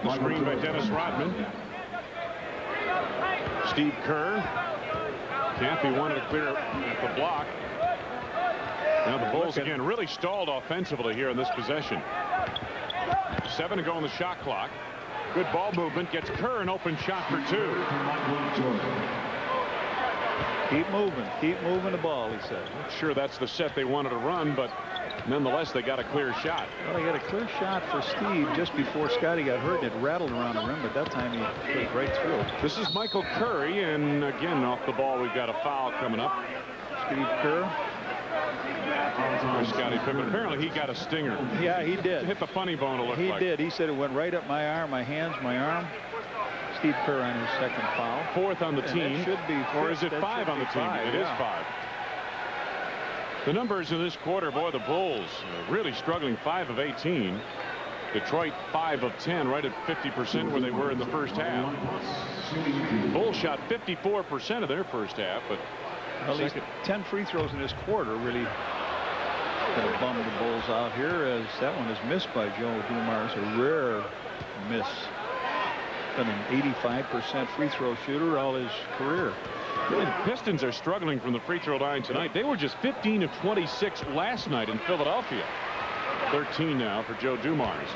The screen by Dennis Rodman. Steve Kerr. Campy wanted to clear at the block. Now the Bulls again really stalled offensively here in this possession. 7 to go on the shot clock. Good ball movement. Gets Kerr an open shot for 2. Keep moving the ball, he said. Not sure that's the set they wanted to run, but nonetheless they got a clear shot. Well, he got a clear shot for Steve just before Scotty got hurt, and it rattled around the rim, but that time he put it right through. This is Michael Curry, and again off the ball we've got a foul coming up. Steve Kerr. Scotty Pippen. Apparently he got a stinger. Yeah, he did. Hit the funny bone, it looked like. He did. He said it went right up my arm, my hands, my arm. Steve Kerr on his second foul. 4th on the team. Should be fifth. Or is it 5 on the team? It is 5. The numbers in this quarter, boy, the Bulls really struggling. 5 of 18. Detroit 5 of 10, right at 50% where they were in the first half. Bulls shot 54% of their first half, but at least 10 free throws in this quarter really going to bum the Bulls out here, as that one is missed by Joe Dumars. A rare miss. Been an 85% free throw shooter all his career. The Pistons are struggling from the free throw line tonight. They were just 15 of 26 last night in Philadelphia. 13 now for Joe Dumars.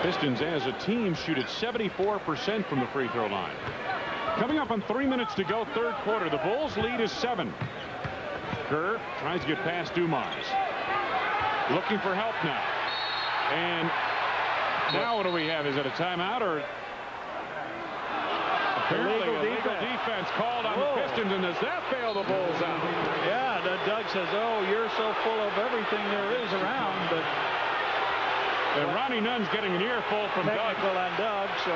Pistons as a team shoot at 74% from the free throw line. Coming up on 3 minutes to go, third quarter. The Bulls lead is 7. Kerr tries to get past Dumars. Looking for help now. And now what do we have? Is it a timeout or apparently a legal defense called on the Pistons, and does that bail the Bulls out? Yeah, Doug says, oh, you're so full of everything there is around, but and Ronnie Nunn's getting an earful from technical on Doug, so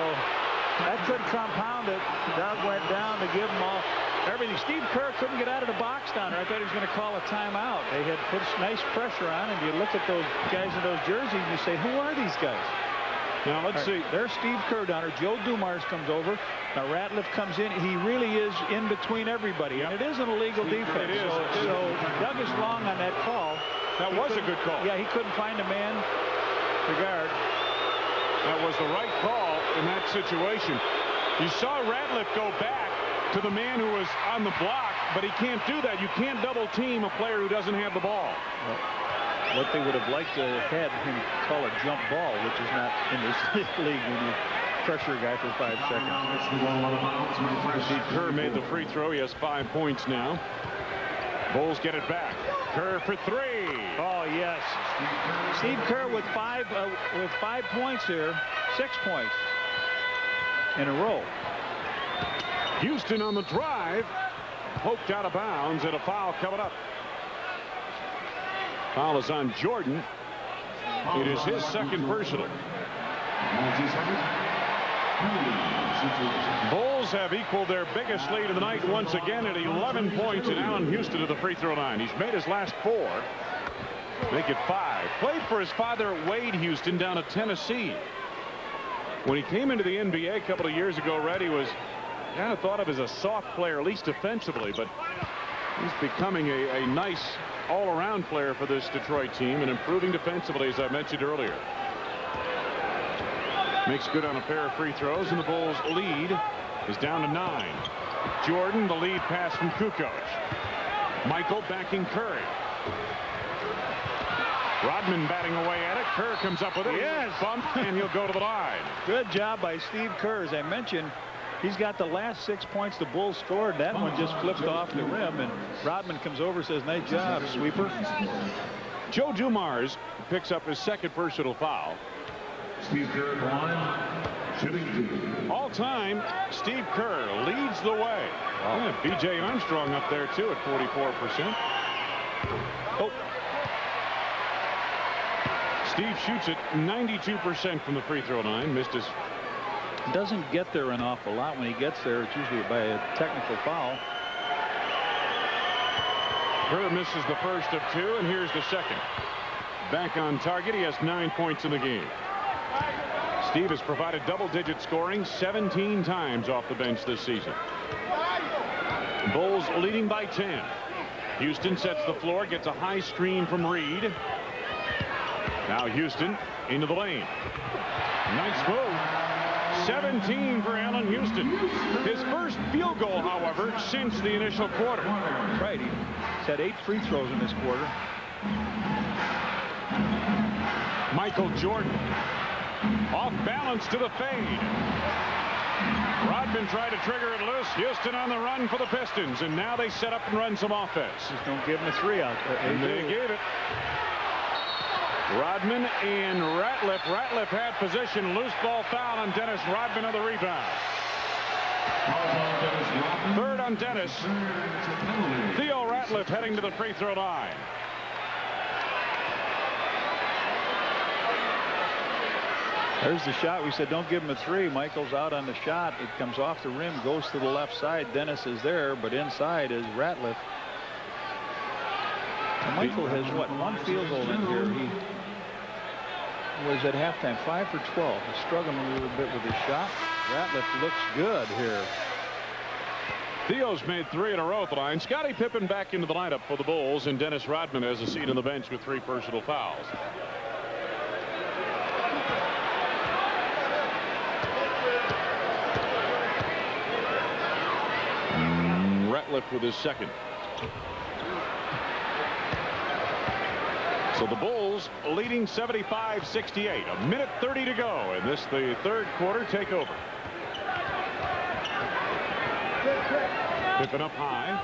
that could compound it. Doug went down to give him all everything. Steve Kerr couldn't get out of the box down there. I thought he was going to call a timeout. They had put nice pressure on, and you look at those guys in those jerseys and you say, who are these guys? Now let's see. There's Steve Kerr down there. Joe Dumars comes over. Now Ratliff comes in. He really is in between everybody. And it is an illegal defense. It is. So Doug is wrong on that call. That was a good call. Yeah, he couldn't find a man to guard. That was the right call in that situation. You saw Ratliff go back to the man who was on the block, but he can't do that. You can't double team a player who doesn't have the ball. Well, what they would have liked to have had him call a jump ball, which is not in this league when you pressure a guy for 5 seconds. Steve Kerr made the free throw. He has 5 points now. Bulls get it back. Kerr for 3. Oh yes, Steve Kerr with 5 points here, 6 points in a row. Houston on the drive, poked out of bounds, and a foul coming up. Foul is on Jordan. It is his second personal. Bulls have equaled their biggest lead of the night once again at 11 points, and Allen Houston to the free throw line. He's made his last 4. Make it 5. Played for his father, Wade Houston, down at Tennessee. When he came into the NBA a couple of years ago, Red, he was kind of thought of as a soft player, at least defensively, but he's becoming a nice all-around player for this Detroit team and improving defensively, as I mentioned earlier. Makes good on a pair of free throws, and the Bulls lead is down to 9. Jordan, the lead pass from Kukoc. Michael backing Curry. Rodman batting away at it. Kerr comes up with it. Yes. Bump, and he'll go to the line. Good job by Steve Kerr. As I mentioned, he's got the last 6 points the Bulls scored. That one just flipped off the rim, and Rodman comes over and says, nice job, sweeper. Joe Dumars picks up his second personal foul. Steve Kerr line, shooting 2. All time, Steve Kerr leads the way. Wow. Yeah, B.J. Armstrong up there, too, at 44%. Oh. Steve shoots at 92% from the free throw line. Missed his. Doesn't get there an awful lot. When he gets there, it's usually by a technical foul. Kerr misses the first of 2, and here's the second. Back on target. He has 9 points in the game. Steve has provided double-digit scoring 17 times off the bench this season. Bulls leading by 10. Houston sets the floor, gets a high screen from Reed. Now Houston into the lane. Nice move. 17 for Allen Houston. His first field goal, however, since the initial quarter. Right. He's had 8 free throws in this quarter. Michael Jordan. Off balance to the fade. Rodman tried to trigger it loose. Houston on the run for the Pistons, and now they set up and run some offense. Just don't give him a 3 out there. And they gave it. Rodman and Ratliff. Ratliff had position. Loose ball foul on Dennis. Rodman on the rebound. Third on Dennis. Theo Ratliff heading to the free throw line. There's the shot. We said don't give him a 3. Michael's out on the shot. It comes off the rim, goes to the left side. Dennis is there, but inside is Ratliff. Michael has, what, 1 field goal in here. He was at halftime 5 for 12. He's struggling a little bit with his shot. Ratliff looks good here. Theo's made 3 in a row at the line. Scottie Pippen back into the lineup for the Bulls, and Dennis Rodman has a seat on the bench with 3 personal fouls. Ratliff with his second. So the Bulls leading 75-68. 1:30 to go in this, the third quarter takeover. Pippen up high.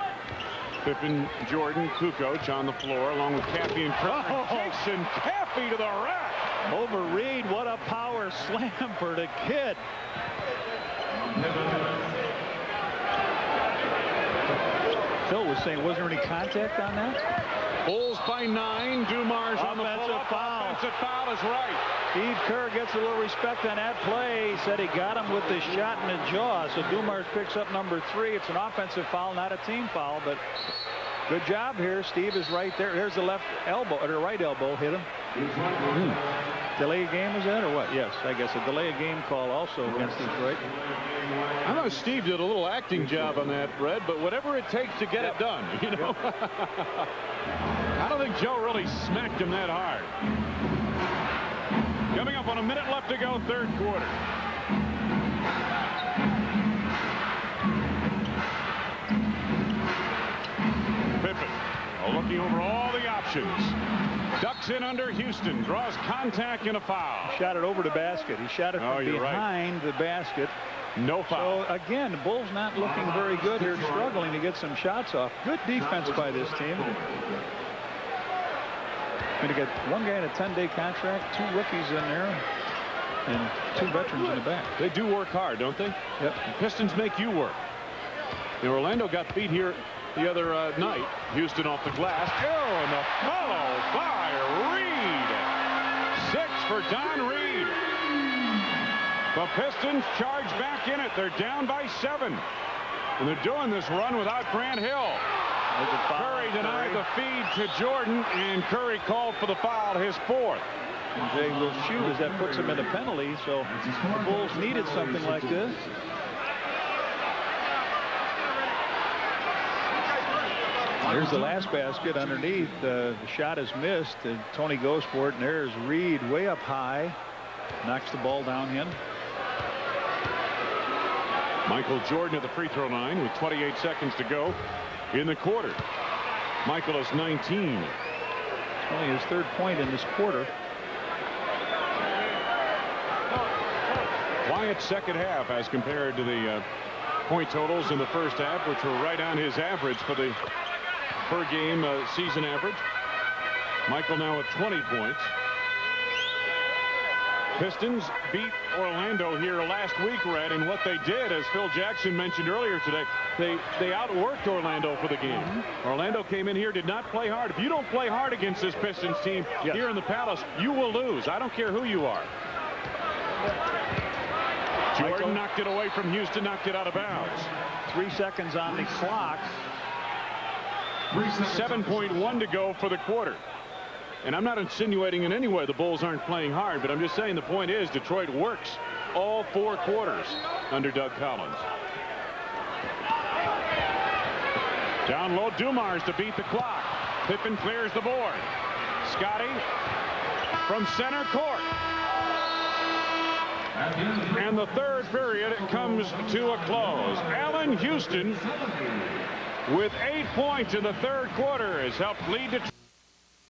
Pippen, Jordan, Kukoc on the floor along with Caffey and Kerr. Jason Caffey to the rack. Over Reed. What a power slam for the kid. Phil was saying, was there any contact on that? Bulls by 9. Dumars on the pull-up. Offensive foul is right. Steve Kerr gets a little respect on that play. He said he got him with the shot in the jaw. So Dumars picks up number 3. It's an offensive foul, not a team foul, but good job here. Steve is right there. There's the left elbow, or the right elbow hit him. Delay a game, is that, or what? Yes, I guess a delay a game call also against Detroit. I know Steve did a little acting job on that, Red, but whatever it takes to get it done, you know. I don't think Joe really smacked him that hard. Coming up on a minute left to go, third quarter. Pippen looking over all the options. Ducks in under Houston, draws contact and a foul. Shot it over the basket. He shot it from behind the basket. No foul. So again, the Bulls not looking very good here, struggling to get some shots off. Good defense by this team. Going to get one guy in a 10-day contract, 2 rookies in there, and 2 veterans in the back. They do work hard, don't they? Yep. The Pistons make you work. And Orlando got beat here the other night. Houston off the glass. Oh, and the follow by Reed. 6 for Don Reed. The Pistons charge back in it. They're down by 7. And they're doing this run without Grant Hill. Curry denied the feed to Jordan, and Curry called for the foul, his 4th. And Jay will shoot as that puts him in a penalty, so the Bulls needed something like this. Here's the last basket underneath. The shot is missed, and Tony goes for it, and there's Reed way up high. Knocks the ball down in. Michael Jordan at the free throw line with 28 seconds to go in the quarter. Michael is 19. Only his 3rd point in this quarter. Quiet second half as compared to the point totals in the first half, which were right on his average for the per game season average. Michael now at 20 points. Pistons beat Orlando here last week, Red, and what they did, as Phil Jackson mentioned earlier today, they outworked Orlando for the game. Orlando came in here, did not play hard. If you don't play hard against this Pistons team here in the Palace, you will lose. I don't care who you are. Jordan knocked it away from Houston, knocked it out of bounds. 3 seconds on the clock. 7.1 to go for the quarter. And I'm not insinuating in any way the Bulls aren't playing hard, but I'm just saying the point is Detroit works all 4 quarters under Doug Collins. Down low, Dumars to beat the clock. Pippen clears the board. Scotty from center court. And the third period comes to a close. Allen Houston with 8 points in the third quarter has helped lead Detroit.